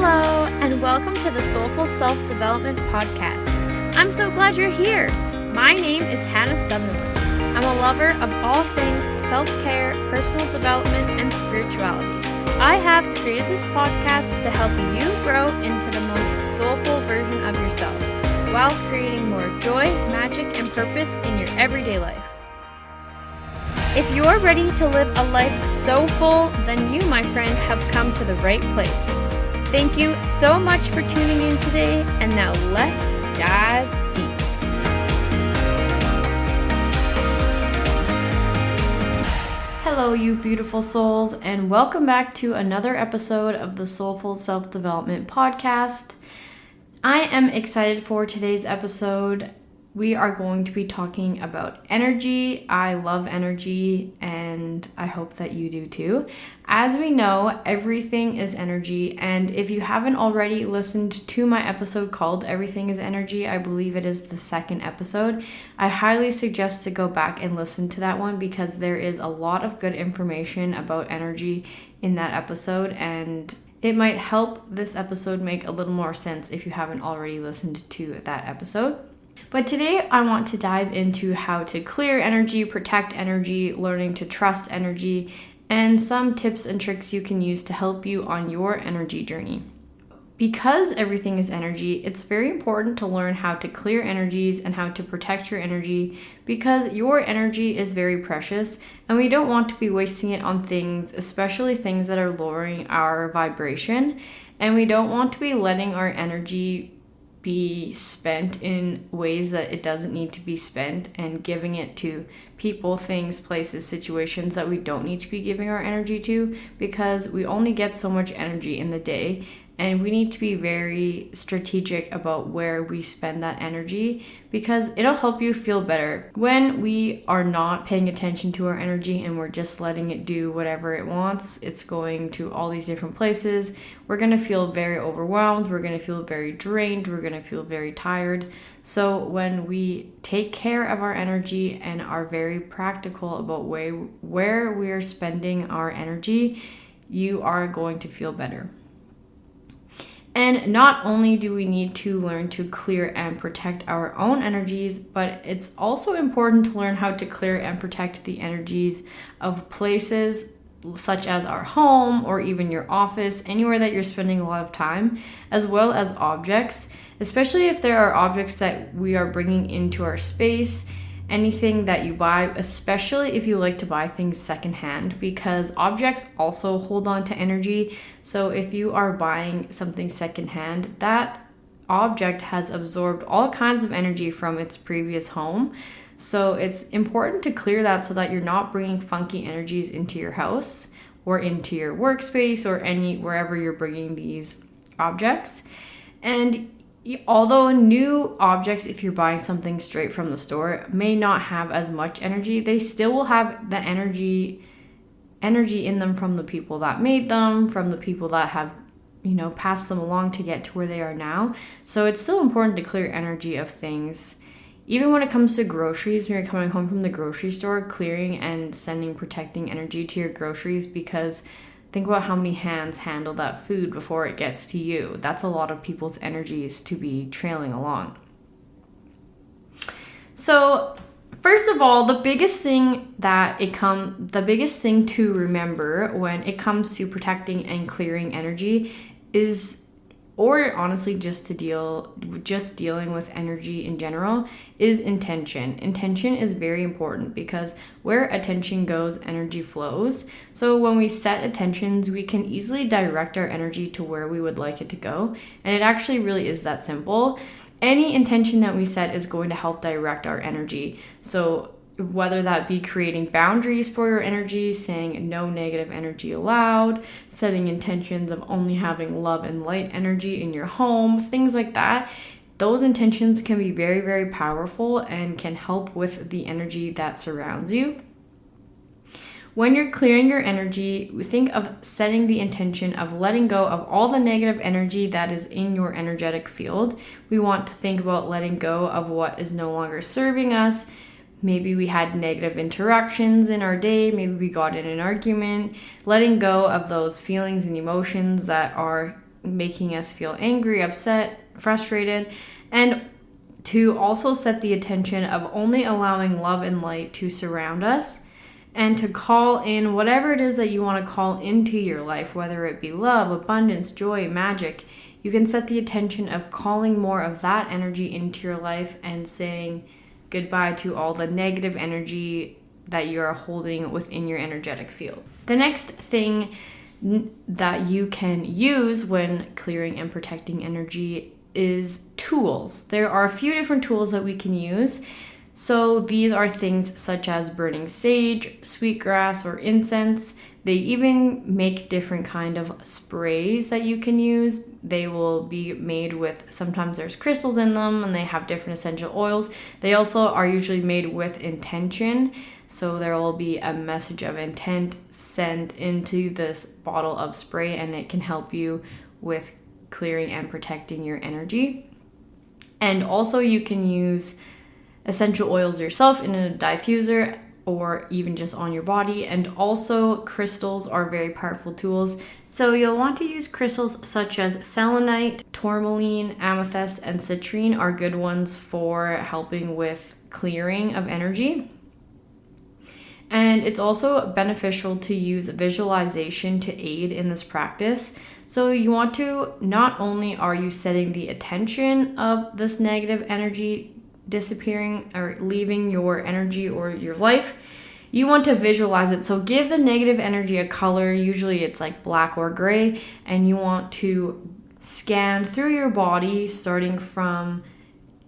Hello, and welcome to the Soulful Self-Development Podcast. I'm so glad you're here. My name is Hannah Sutherland. I'm a lover of all things self-care, personal development, and spirituality. I have created this podcast to help you grow into the most soulful version of yourself while creating more joy, magic, and purpose in your everyday life. If you're ready to live a life so full, then you, my friend, have come to the right place. Thank you so much for tuning in today, and now let's dive deep. Hello, you beautiful souls, and welcome back to another episode of the Soulful Self-Development Podcast. I am excited for today's episode. We are going to be talking about energy. I love energy, and I hope that you do too. As we know, everything is energy, and if you haven't already listened to my episode called Everything is Energy, I believe it is the second episode, I highly suggest to go back and listen to that one because there is a lot of good information about energy in that episode, and it might help this episode make a little more sense if you haven't already listened to that episode. But today I want to dive into how to clear energy, protect energy, learning to trust energy, and some tips and tricks you can use to help you on your energy journey. Because everything is energy, it's very important to learn how to clear energies and how to protect your energy because your energy is very precious and we don't want to be wasting it on things, especially things that are lowering our vibration, and we don't want to be letting our energy be spent in ways that it doesn't need to be spent and giving it to people, things, places, situations that we don't need to be giving our energy to because we only get so much energy in the day and we need to be very strategic about where we spend that energy because it'll help you feel better. When we are not paying attention to our energy and we're just letting it do whatever it wants, it's going to all these different places. We're going to feel very overwhelmed. We're going to feel very drained. We're going to feel very tired. So when we take care of our energy and are very practical about where we're spending our energy, you are going to feel better. And not only do we need to learn to clear and protect our own energies, but it's also important to learn how to clear and protect the energies of places such as our home or even your office, anywhere that you're spending a lot of time, as well as objects, especially if there are objects that we are bringing into our space. Anything that you buy, especially if you like to buy things secondhand, because objects also hold on to energy. So if you are buying something secondhand, that object has absorbed all kinds of energy from its previous home. So it's important to clear that so that you're not bringing funky energies into your house or into your workspace or wherever you're bringing these objects. And although new objects, if you're buying something straight from the store, may not have as much energy, they still will have the energy in them from the people that made them, from the people that have, passed them along to get to where they are now. So it's still important to clear energy of things. Even when it comes to groceries, when you're coming home from the grocery store, clearing and sending protecting energy to your groceries, because think about how many hands handle that food before it gets to you. That's a lot of people's energies to be trailing along. So, first of all, the biggest thing to remember when it comes to protecting and clearing energy is, or honestly just dealing with energy in general, is intention. Intention is very important because where attention goes, energy flows. So when we set intentions, we can easily direct our energy to where we would like it to go. And it actually really is that simple. Any intention that we set is going to help direct our energy. So whether that be creating boundaries for your energy, saying no negative energy allowed, setting intentions of only having love and light energy in your home, things like that. Those intentions can be very, very powerful and can help with the energy that surrounds you. When you're clearing your energy, think of setting the intention of letting go of all the negative energy that is in your energetic field. We want to think about letting go of what is no longer serving us. Maybe we had negative interactions in our day. Maybe we got in an argument. Letting go of those feelings and emotions that are making us feel angry, upset, frustrated, and to also set the attention of only allowing love and light to surround us, and to call in whatever it is that you want to call into your life, whether it be love, abundance, joy, magic. You can set the attention of calling more of that energy into your life and saying goodbye to all the negative energy that you're holding within your energetic field. The next thing that you can use when clearing and protecting energy is tools. There are a few different tools that we can use. So these are things such as burning sage, sweetgrass, or incense. They even make different kind of sprays that you can use. They will be made with, sometimes there's crystals in them, and they have different essential oils. They also are usually made with intention. So there will be a message of intent sent into this bottle of spray, and it can help you with clearing and protecting your energy. And also you can use essential oils yourself in a diffuser or even just on your body. And also crystals are very powerful tools. So you'll want to use crystals such as selenite, tourmaline, amethyst, and citrine are good ones for helping with clearing of energy. And it's also beneficial to use visualization to aid in this practice. So you want to, not only are you setting the attention of this negative energy disappearing or leaving your energy or your life, you want to visualize it. So give the negative energy a color. Usually it's like black or gray, and you want to scan through your body,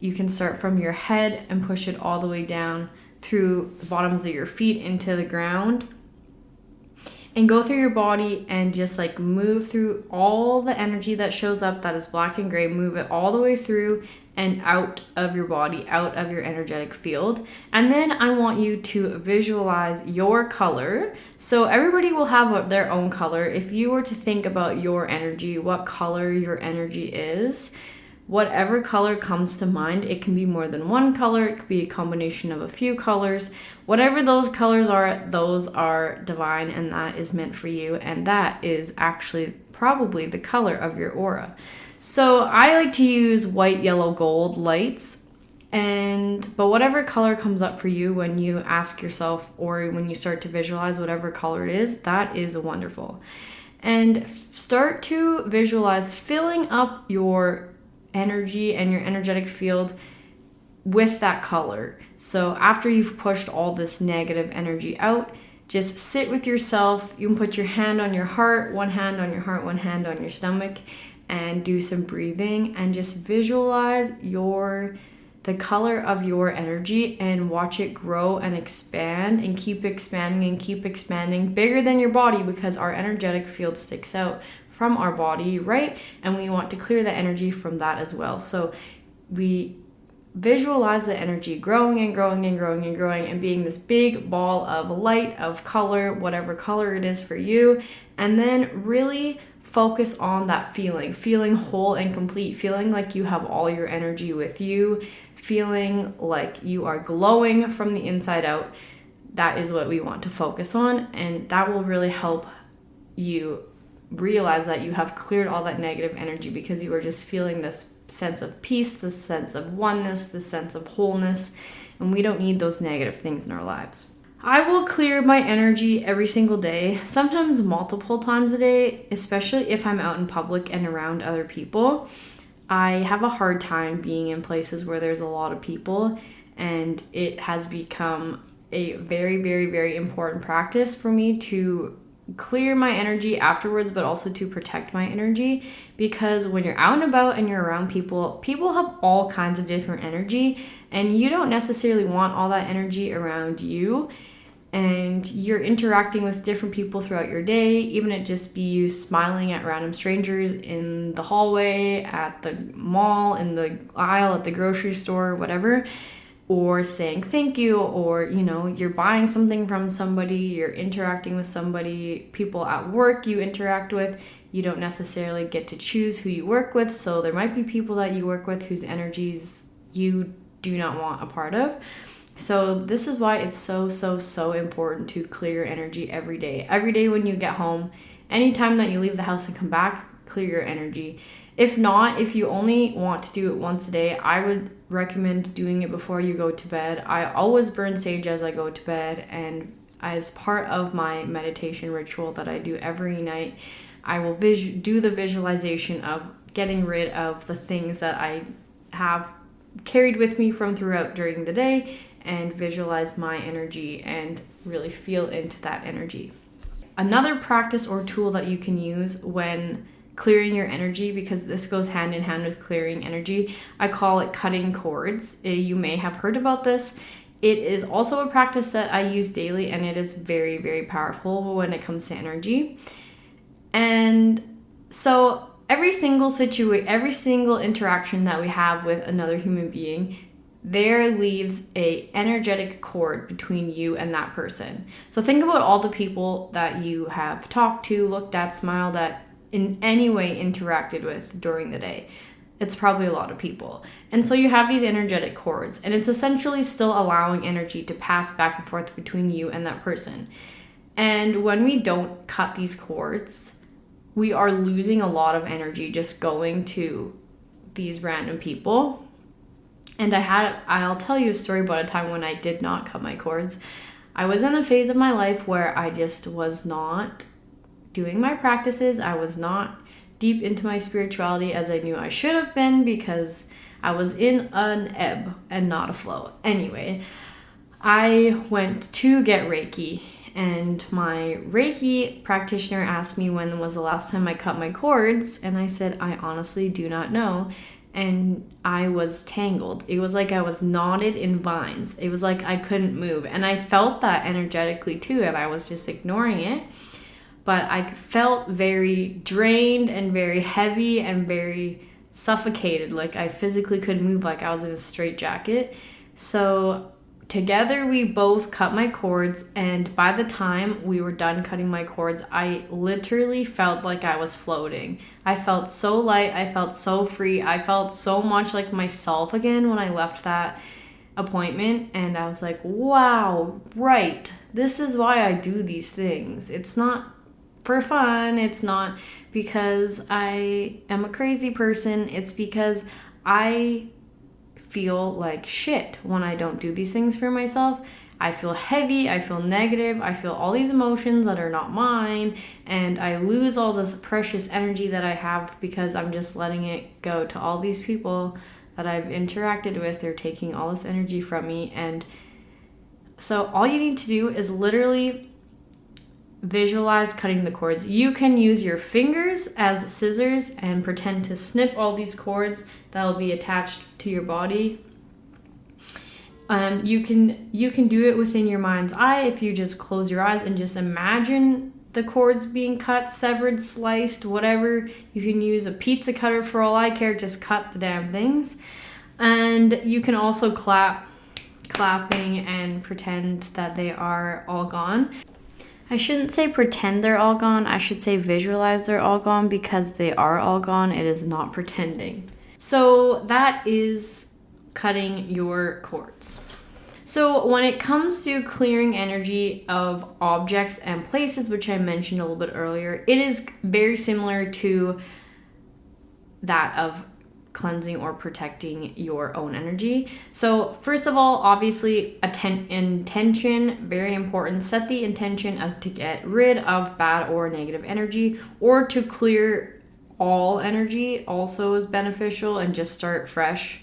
you can start from your head and push it all the way down through the bottoms of your feet into the ground, and go through your body and just like move through all the energy that shows up that is black and gray. Move it all the way through and out of your body, out of your energetic field. And then I want you to visualize your color. So everybody will have their own color. If you were to think about your energy, what color your energy is, whatever color comes to mind, it can be more than one color, it could be a combination of a few colors. Whatever those colors are, those are divine, and that is meant for you, and that is actually probably the color of your aura. So I like to use white, yellow, gold lights, but whatever color comes up for you when you ask yourself or when you start to visualize whatever color it is, that is wonderful. And start to visualize filling up your energy and your energetic field with that color. So after you've pushed all this negative energy out, just sit with yourself. You can put your hand on your heart, one hand on your heart, one hand on your stomach, and do some breathing and just visualize the color of your energy and watch it grow and expand and keep expanding bigger than your body, because our energetic field sticks out from our body, right? And we want to clear the energy from that as well. So we visualize the energy growing and growing and growing and growing and being this big ball of light, of color, whatever color it is for you. And then really focus on that feeling whole and complete, feeling like you have all your energy with you, feeling like you are glowing from the inside out. That is what we want to focus on, and that will really help you realize that you have cleared all that negative energy, because you are just feeling this sense of peace, this sense of oneness, this sense of wholeness, and we don't need those negative things in our lives. I will clear my energy every single day, sometimes multiple times a day, especially if I'm out in public and around other people. I have a hard time being in places where there's a lot of people, and it has become a very, very, very important practice for me to clear my energy afterwards, but also to protect my energy, because when you're out and about and you're around people have all kinds of different energy, and you don't necessarily want all that energy around you. And you're interacting with different people throughout your day, even it just be you smiling at random strangers in the hallway, at the mall, in the aisle, at the grocery store, whatever, or saying thank you, or you're buying something from somebody, you're interacting with somebody, people at work you interact with. You don't necessarily get to choose who you work with, so there might be people that you work with whose energies you do not want a part of. So this is why it's so, so, so important to clear your energy every day. Every day when you get home, anytime that you leave the house and come back, clear your energy. If not, if you only want to do it once a day, I would recommend doing it before you go to bed. I always burn sage as I go to bed, and as part of my meditation ritual that I do every night, I will do the visualization of getting rid of the things that I have carried with me from throughout during the day, and visualize my energy and really feel into that energy. Another practice or tool that you can use when clearing your energy, because this goes hand in hand with clearing energy, I call it cutting cords. You may have heard about this. It is also a practice that I use daily, and it is very, very powerful when it comes to energy. And so every single interaction that we have with another human being, there leaves a energetic cord between you and that person. So think about all the people that you have talked to, looked at, smiled at, in any way interacted with during the day. It's probably a lot of people. And so you have these energetic cords, and it's essentially still allowing energy to pass back and forth between you and that person. And when we don't cut these cords, we are losing a lot of energy just going to these random people. And I'll tell you a story about a time when I did not cut my cords. I was in a phase of my life where I just was not doing my practices. I was not deep into my spirituality as I knew I should have been, because I was in an ebb and not a flow. Anyway, I went to get Reiki, and my Reiki practitioner asked me when was the last time I cut my cords, and I said, I honestly do not know. And I was tangled. It was like I was knotted in vines. It was like I couldn't move. And I felt that energetically too, and I was just ignoring it. But I felt very drained and very heavy and very suffocated. Like I physically couldn't move, like I was in a straitjacket. So together we both cut my cords, and by the time we were done cutting my cords, I literally felt like I was floating. I felt so light, I felt so free, I felt so much like myself again when I left that appointment. And I was like, wow, right, this is why I do these things. It's not for fun, it's not because I am a crazy person, it's because I feel like shit when I don't do these things for myself. I feel heavy, I feel negative, I feel all these emotions that are not mine, and I lose all this precious energy that I have because I'm just letting it go to all these people that I've interacted with. They're taking all this energy from me. And so all you need to do is literally visualize cutting the cords. You can use your fingers as scissors and pretend to snip all these cords that will be attached to your body. You can do it within your mind's eye if you just close your eyes and just imagine the cords being cut, severed, sliced, whatever. You can use a pizza cutter for all I care, just cut the damn things. And you can also clapping and pretend that they are all gone. I shouldn't say pretend they're all gone. I should say visualize they're all gone, because they are all gone. It is not pretending. So that is cutting your cords. So when it comes to clearing energy of objects and places, which I mentioned a little bit earlier, it is very similar to that of cleansing or protecting your own energy. So first of all, obviously intention, very important. Set the intention of to get rid of bad or negative energy, or to clear all energy also is beneficial, and just start fresh.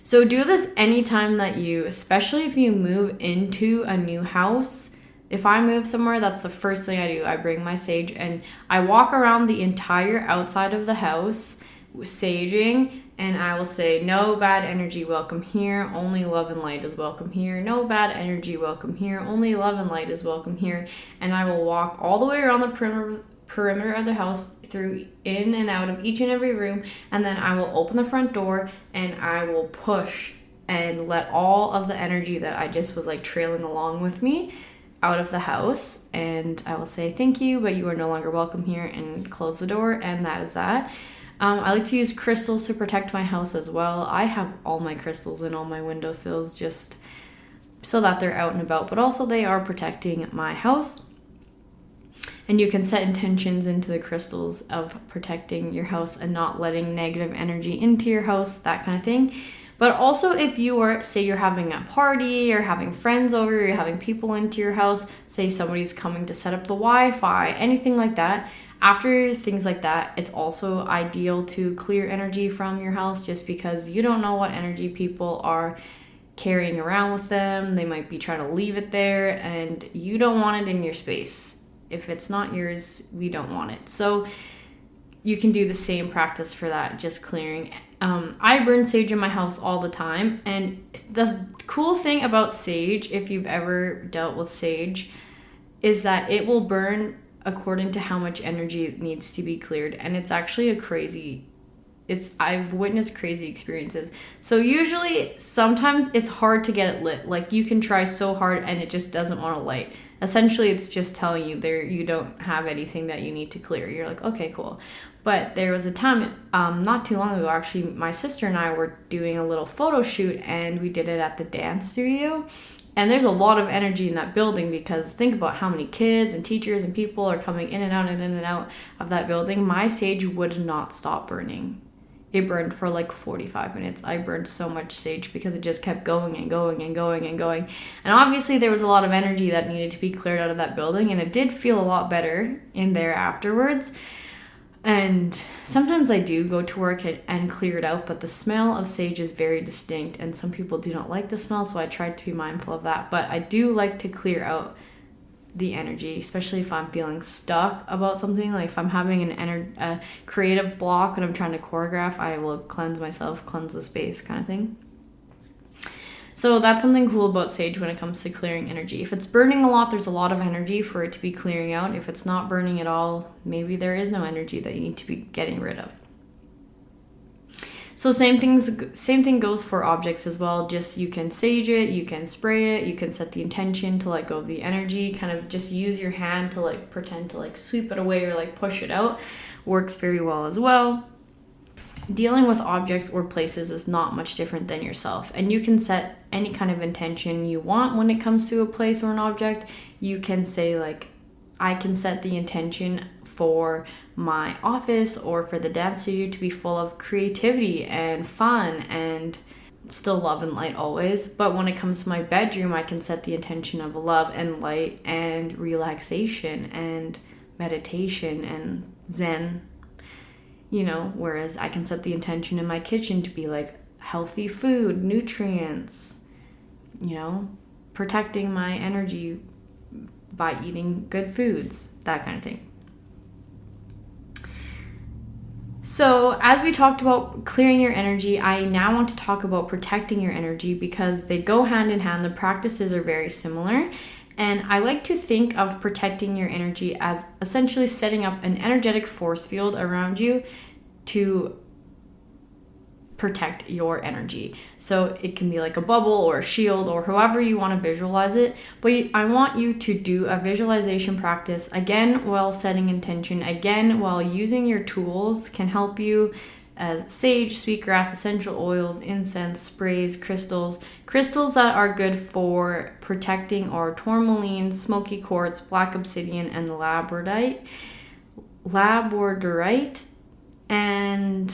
So do this anytime that especially if you move into a new house. If I move somewhere, that's the first thing I do. I bring my sage and I walk around the entire outside of the house saging, and I will say, no bad energy, welcome here. Only love and light is welcome here. No bad energy, welcome here. Only love and light is welcome here. And I will walk all the way around the perimeter of the house, through in and out of each and every room, and then I will open the front door and I will push and let all of the energy that I just was like trailing along with me out of the house, and I will say thank you, but you are no longer welcome here, and close the door. And that is that. I like to use crystals to protect my house as well. I have all my crystals in all my windowsills just so that they're out and about, but also they are protecting my house. And you can set intentions into the crystals of protecting your house and not letting negative energy into your house, that kind of thing. But also if you are, say you're having a party, or having friends over, you're having people into your house, say somebody's coming to set up the Wi-Fi, anything like that, after things like that, it's also ideal to clear energy from your house, just because you don't know what energy people are carrying around with them. They might be trying to leave it there, and you don't want it in your space. If it's not yours, we don't want it. So you can do the same practice for that, just clearing. I burn sage in my house all the time. And the cool thing about sage, if you've ever dealt with sage, is that it will burn according to how much energy needs to be cleared. And it's actually I've witnessed crazy experiences. So usually, sometimes it's hard to get it lit. Like, you can try so hard and it just doesn't want to light. Essentially, it's just telling you you don't have anything that you need to clear. You're like, okay, cool. But there was a time, not too long ago, actually, my sister and I were doing a little photo shoot, and we did it at the dance studio. And there's a lot of energy in that building, because think about how many kids and teachers and people are coming in and out and in and out of that building. My sage would not stop burning. It burned for like 45 minutes. I burned so much sage because it just kept going and going and going and going. And obviously there was a lot of energy that needed to be cleared out of that building, and it did feel a lot better in there afterwards. And sometimes I do go to work and clear it out, but the smell of sage is very distinct, and some people do not like the smell, so I try to be mindful of that. But I do like to clear out the energy, especially if I'm feeling stuck about something. Like if I'm having a creative block and I'm trying to choreograph, I will cleanse myself, cleanse the space, kind of thing. So that's something cool about sage when it comes to clearing energy. If it's burning a lot, there's a lot of energy for it to be clearing out. If it's not burning at all, maybe there is no energy that you need to be getting rid of. So same thing goes for objects as well. Just, you can sage it, you can spray it, you can set the intention to let go of the energy, kind of just use your hand to like pretend to like sweep it away or like push it out. Works very well as well. Dealing with objects or places is not much different than yourself, and you can set any kind of intention you want when it comes to a place or an object. You can say like, I can set the intention for my office or for the dance studio to be full of creativity and fun and still love and light always. But when it comes to my bedroom, I can set the intention of love and light and relaxation and meditation and zen, whereas I can set the intention in my kitchen to be like healthy food, nutrients, protecting my energy by eating good foods, that kind of thing. So as we talked about clearing your energy, I now want to talk about protecting your energy, because they go hand in hand. The practices are very similar. And I like to think of protecting your energy as essentially setting up an energetic force field around you to protect your energy. So it can be like a bubble or a shield or however you want to visualize it. But I want you to do a visualization practice, again, while setting intention, again, while using your tools can help you, as sage, sweetgrass, essential oils, incense, sprays, crystals that are good for protecting, or tourmaline, smoky quartz, black obsidian, and labradorite, and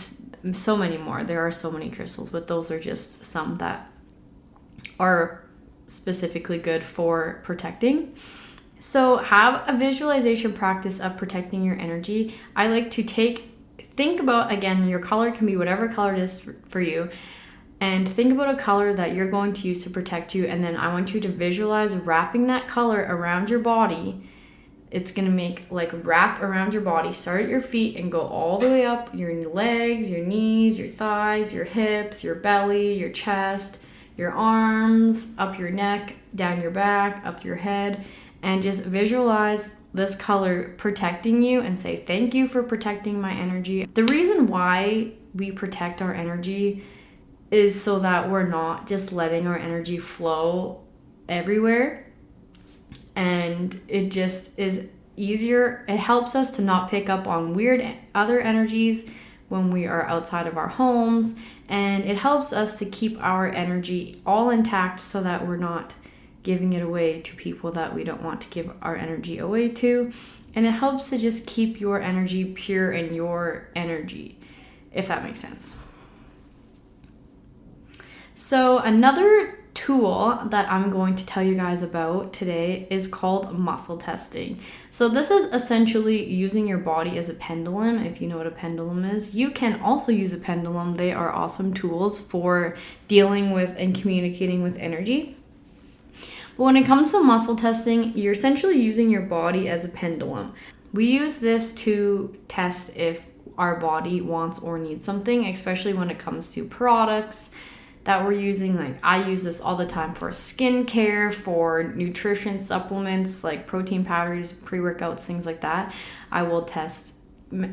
so many more. There are so many crystals, but those are just some that are specifically good for protecting. So have a visualization practice of protecting your energy. I like to think about, again, your color can be whatever color it is for you, and think about a color that you're going to use to protect you, and then I want you to visualize wrapping that color around your body. It's going to make like wrap around your body, start at your feet and go all the way up your legs, your knees, your thighs, your hips, your belly, your chest, your arms, up your neck, down your back, up your head, and just visualize this color protecting you and say, thank you for protecting my energy. The reason why we protect our energy is so that we're not just letting our energy flow everywhere. And it just is easier. It helps us to not pick up on weird other energies when we are outside of our homes. And it helps us to keep our energy all intact so that we're not giving it away to people that we don't want to give our energy away to. And it helps to just keep your energy pure and your energy, if that makes sense. So another tool that I'm going to tell you guys about today is called muscle testing. So this is essentially using your body as a pendulum. If you know what a pendulum is, you can also use a pendulum. They are awesome tools for dealing with and communicating with energy. But when it comes to muscle testing, you're essentially using your body as a pendulum. We use this to test if our body wants or needs something, especially when it comes to products that we're using. Like I use this all the time for skincare, for nutrition supplements like protein powders, pre-workouts, things like that. I will test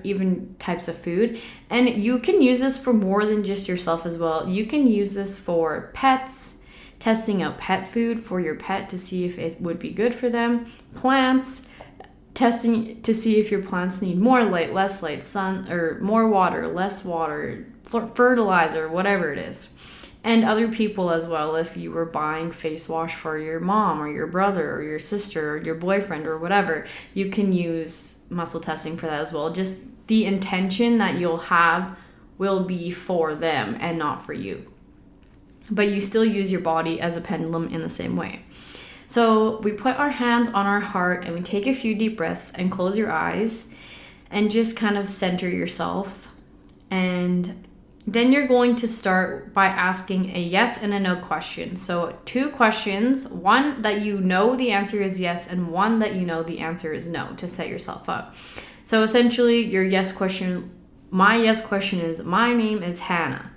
even types of food. And you can use this for more than just yourself as well. You can use this for pets, testing out pet food for your pet to see if it would be good for them. Plants, testing to see if your plants need more light, less light, sun, or more water, less water, fertilizer, whatever it is. And other people as well. If you were buying face wash for your mom or your brother or your sister or your boyfriend or whatever, you can use muscle testing for that as well. Just the intention that you'll have will be for them and not for you. But you still use your body as a pendulum in the same way. So we put our hands on our heart and we take a few deep breaths and close your eyes and just kind of center yourself. And then you're going to start by asking a yes and a no question. So 2 questions, one that you know the answer is yes and one that you know the answer is no, to set yourself up. So essentially your yes question, my yes question is, my name is Hannah.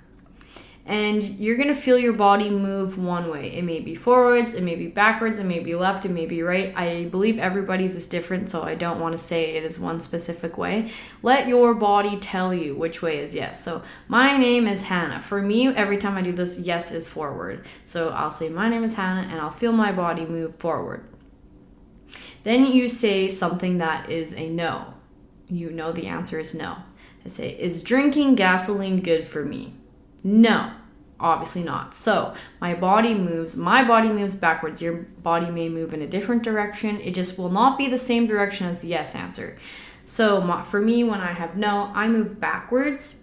And you're going to feel your body move one way. It may be forwards, it may be backwards, it may be left, it may be right. I believe everybody's is different, so I don't want to say it is one specific way. Let your body tell you which way is yes. So my name is Hannah. For me, every time I do this, yes is forward. So I'll say my name is Hannah and I'll feel my body move forward. Then you say something that is a no. You know the answer is no. I say, is drinking gasoline good for me? No, obviously not. So my body moves backwards. Your body may move in a different direction. It just will not be the same direction as the yes answer. So for me, when I have no, I move backwards.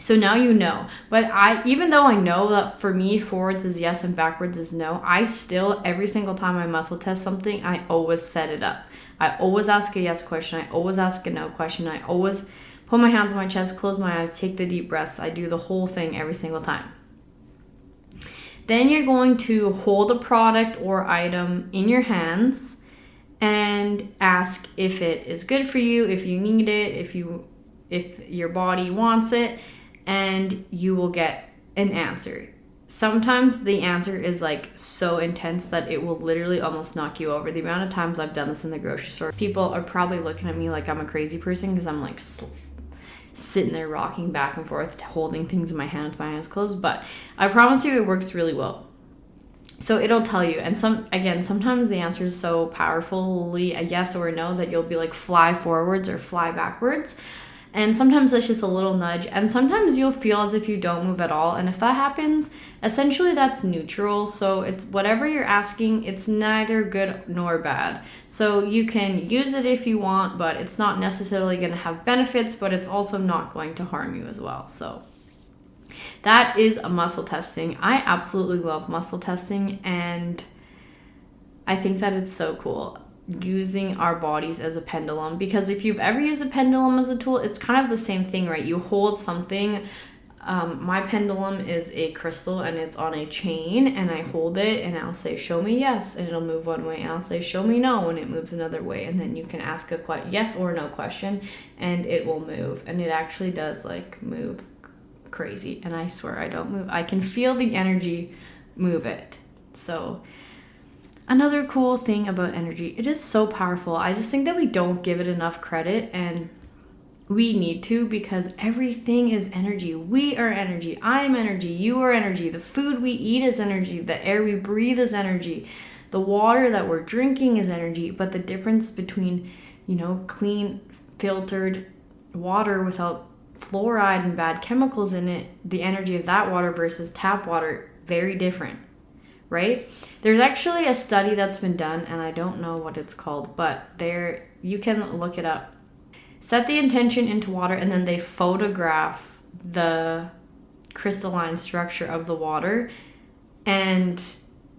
So now you know. But even though I know that for me, forwards is yes and backwards is no, I still, every single time I muscle test something, I always set it up. I always ask a yes question. I always ask a no question. I always put my hands on my chest, close my eyes, take the deep breaths. I do the whole thing every single time. Then you're going to hold a product or item in your hands and ask if it is good for you, if you need it, if your body wants it, and you will get an answer. Sometimes the answer is like so intense that it will literally almost knock you over. The amount of times I've done this in the grocery store, people are probably looking at me like I'm a crazy person because I'm like sitting there rocking back and forth, holding things in my hand with my eyes closed. But I promise you it works really well. So it'll tell you. And sometimes the answer is so powerfully a yes or a no that you'll be like fly forwards or fly backwards. And sometimes it's just a little nudge. And sometimes you'll feel as if you don't move at all. And if that happens, essentially that's neutral. So it's whatever you're asking, it's neither good nor bad. So you can use it if you want, but it's not necessarily going to have benefits, but it's also not going to harm you as well. So that is a muscle testing. I absolutely love muscle testing, and I think that it's so cool using our bodies as a pendulum, because if you've ever used a pendulum as a tool, it's kind of the same thing, right? You hold something. My pendulum is a crystal and it's on a chain, and I hold it and I'll say show me yes and it'll move one way, and I'll say show me no and it moves another way, and then you can ask a yes or no question and it will move. And it actually does like move crazy, and I swear I don't move. I can feel the energy move it. So another cool thing about energy, it is so powerful. I just think that we don't give it enough credit, and we need to, because everything is energy. We are energy. I'm energy. You are energy. The food we eat is energy. The air we breathe is energy. The water that we're drinking is energy. But the difference between, clean, filtered water without fluoride and bad chemicals in it, the energy of that water versus tap water, very different. right? There's actually a study that's been done, and I don't know what it's called, but you can look it up. Set the intention into water, and then they photograph the crystalline structure of the water, and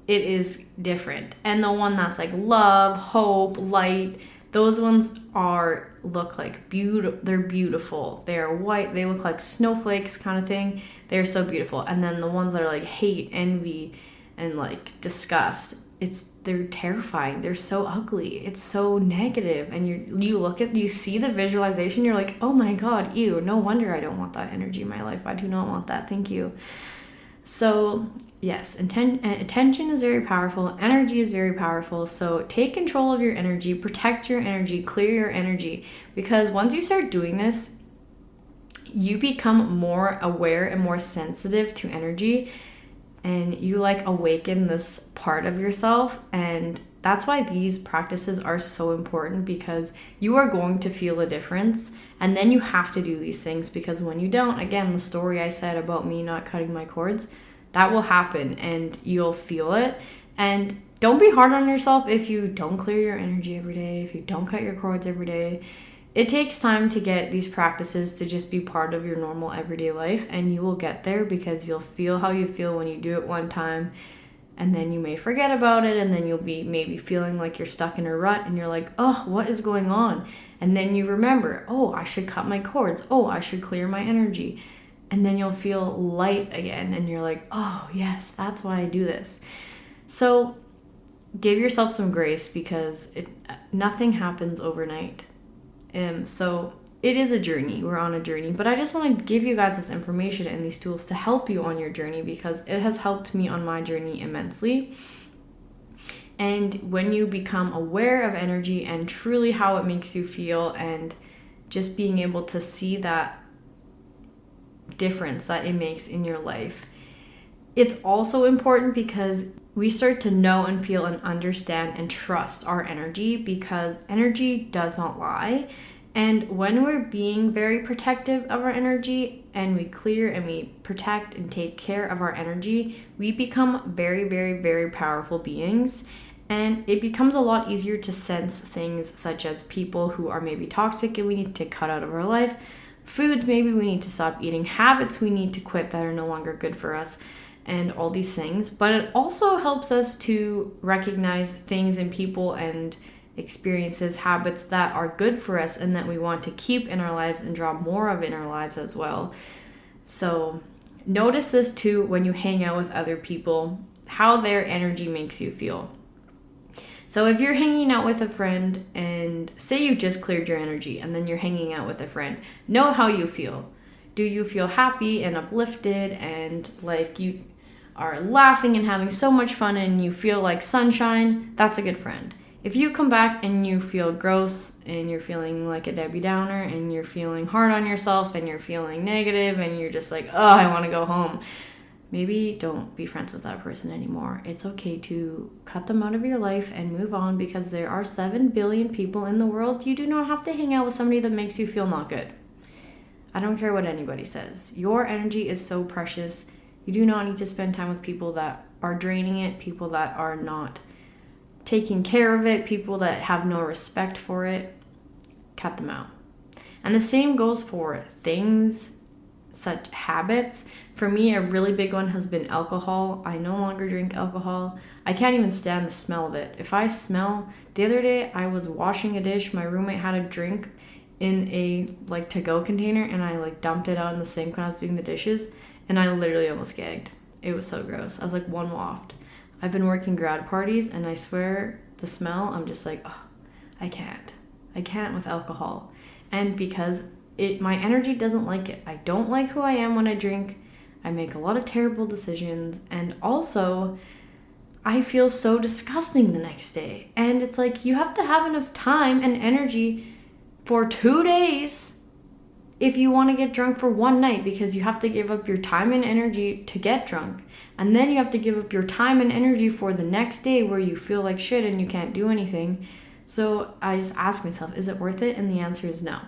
it is different. And the one that's like love, hope, light, those ones look like beautiful. They're beautiful. They're white. They look like snowflakes kind of thing. They're so beautiful. And then the ones that are like hate, envy, and like disgust, they're terrifying. They're so ugly. It's so negative. And you see the visualization, you're like, oh my God, ew, no wonder I don't want that energy in my life. I do not want that. Thank you. So yes, attention is very powerful. Energy is very powerful. So take control of your energy, protect your energy, clear your energy, because once you start doing this, you become more aware and more sensitive to energy, and you like awaken this part of yourself. And that's why these practices are so important, because you are going to feel a difference, and then you have to do these things, because when you don't, again, the story I said about me not cutting my cords, that will happen and you'll feel it. And don't be hard on yourself if you don't clear your energy every day, if you don't cut your cords every day. It takes time to get these practices to just be part of your normal everyday life, and you will get there, because you'll feel how you feel when you do it one time, and then you may forget about it, and then you'll be maybe feeling like you're stuck in a rut, and you're like, oh, what is going on? And then you remember, oh, I should cut my cords. Oh, I should clear my energy. And then you'll feel light again, and you're like, oh, yes, that's why I do this. So give yourself some grace, because nothing happens overnight. So it is a journey. We're on a journey. But I just want to give you guys this information and these tools to help you on your journey, because it has helped me on my journey immensely. And when you become aware of energy and truly how it makes you feel, and just being able to see that difference that it makes in your life, it's also important because we start to know and feel and understand and trust our energy, because energy does not lie. And when we're being very protective of our energy, and we clear and we protect and take care of our energy, we become very, very, very powerful beings. And it becomes a lot easier to sense things such as people who are maybe toxic and we need to cut out of our life, food maybe we need to stop eating, habits we need to quit that are no longer good for us, and all these things. But it also helps us to recognize things in people and experiences, habits that are good for us and that we want to keep in our lives and draw more of in our lives as well. So notice this too when you hang out with other people, how their energy makes you feel. So if you're hanging out with a friend, and say you just cleared your energy and then you're hanging out with a friend, know how you feel. Do you feel happy and uplifted and like you are laughing and having so much fun and you feel like sunshine? That's a good friend. If you come back and you feel gross and you're feeling like a Debbie Downer and you're feeling hard on yourself and you're feeling negative and you're just like, oh, I want to go home, maybe don't be friends with that person anymore. It's okay to cut them out of your life and move on, because there are 7 billion people in the world. You do not have to hang out with somebody that makes you feel not good. I don't care what anybody says. Your energy is so precious. You do not need to spend time with people that are draining it, people that are not taking care of it, people that have no respect for it. Cut them out. And the same goes for things, such habits. For me, a really big one has been alcohol. I no longer drink alcohol. I can't even stand the smell of it. If I smell, the other day I was washing a dish, my roommate had a drink in a to-go container, and I dumped it out in the sink when I was doing the dishes, and I literally almost gagged. It was so gross. I was like, one waft. I've been working grad parties, and I swear the smell, I'm just like, oh, I can't with alcohol. And because my energy doesn't like it. I don't like who I am when I drink. I make a lot of terrible decisions, and also I feel so disgusting the next day. And it's like, you have to have enough time and energy for 2 days if you want to get drunk for one night, because you have to give up your time and energy to get drunk. And then you have to give up your time and energy for the next day where you feel like shit and you can't do anything. So I just ask myself, is it worth it? And the answer is no.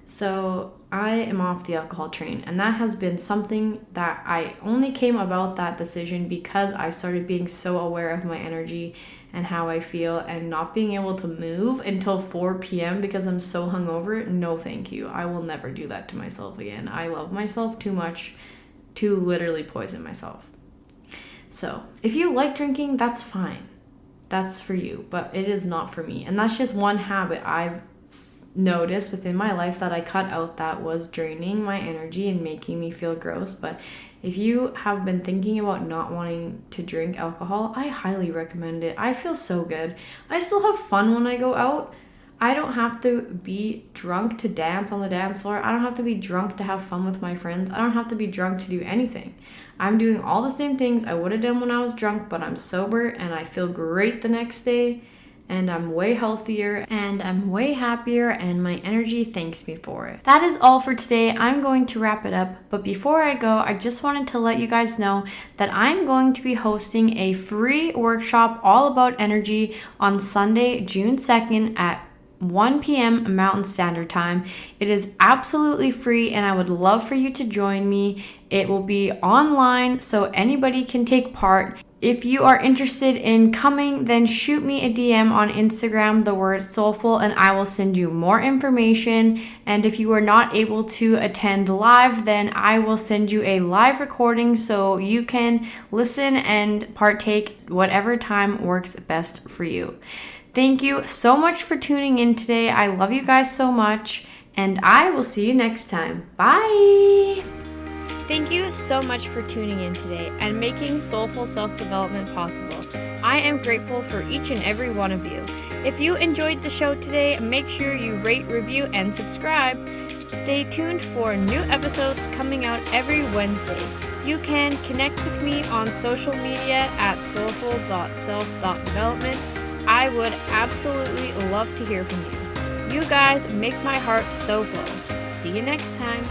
So I am off the alcohol train. And that has been something that I only came about that decision because I started being so aware of my energy and how I feel, and not being able to move until 4 p.m. because I'm so hungover. No, thank you. I will never do that to myself again. I love myself too much to literally poison myself. So if you like drinking, that's fine. That's for you, but it is not for me. And that's just one habit I've noticed within my life that I cut out that was draining my energy and making me feel gross. But if you have been thinking about not wanting to drink alcohol, I highly recommend it. I feel so good. I still have fun when I go out. I don't have to be drunk to dance on the dance floor. I don't have to be drunk to have fun with my friends. I don't have to be drunk to do anything. I'm doing all the same things I would have done when I was drunk, but I'm sober and I feel great the next day. And I'm way healthier and I'm way happier, and my energy thanks me for it. That is all for today. I'm going to wrap it up, but before I go, I just wanted to let you guys know that I'm going to be hosting a free workshop all about energy on Sunday, June 2nd at 1 p.m. Mountain Standard Time. It is absolutely free and I would love for you to join me. It will be online so anybody can take part. If you are interested in coming, then shoot me a DM on Instagram, the word soulful, and I will send you more information. And if you are not able to attend live, then I will send you a live recording so you can listen and partake whatever time works best for you. Thank you so much for tuning in today. I love you guys so much, and I will see you next time. Bye! Thank you so much for tuning in today and making Soulful Self-Development possible. I am grateful for each and every one of you. If you enjoyed the show today, make sure you rate, review, and subscribe. Stay tuned for new episodes coming out every Wednesday. You can connect with me on social media at soulful.self.development. I would absolutely love to hear from you. You guys make my heart so full. See you next time.